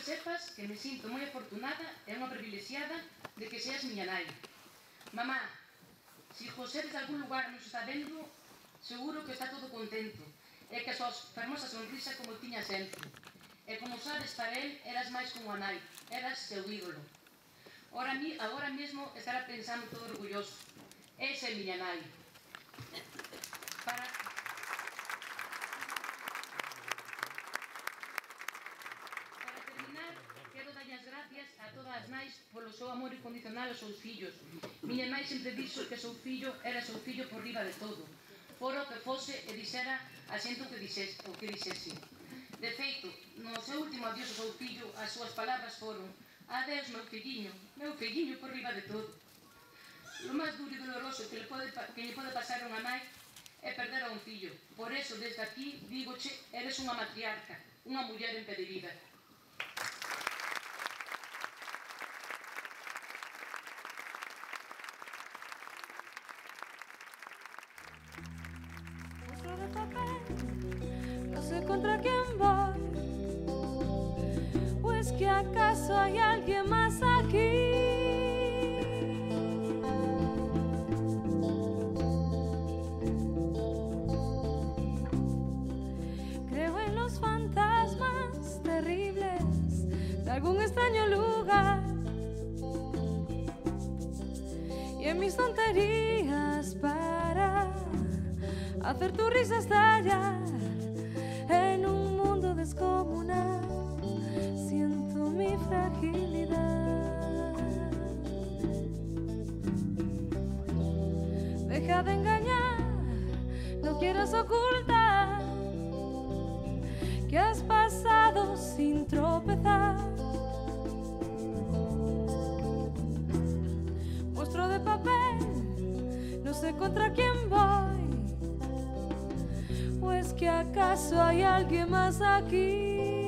sepas que me sinto moi afortunada e unha privilexiada de que seas miña nai. Mamá, se José desde algún lugar nos está vendo, seguro que está todo contento e que a súa fermosa sonrisa como tiña sempre. E como sabes, para él eras máis como a nai, eras seu ídolo. Agora mesmo estará pensando todo orgulloso. Esa é miña nai. Para terminar, quero darlle as gracias a todas as nais polo seu amor incondicional aos seus fillos. Miña nai sempre dixo que seu fillo era seu fillo por riba de todo, fora o que fose e dixera a xente o que dixese. De feito, no seu último adiós ao seu fillo, as súas palabras foron: adeus, meu filliño por riba de todo. Lo máis duro e doloroso que lle pode pasar a unha nai é perder a un fillo. Por eso, desde aquí, dígoche, eres unha matriarca, unha muller en pé de vida. Monstruo de papel, no sé contra quién voy, o es que acaso hay alguien más aquí. Algún extraño lugar y en mis tonterías para hacer tu risa estallar en un mundo descomunal. Siento mi fragilidad. Deja de engañar, no quieras ocultar que has pasado sin tropezar. Monstruo de papel, no sé contra quién voy, o es que acaso hay alguien más aquí.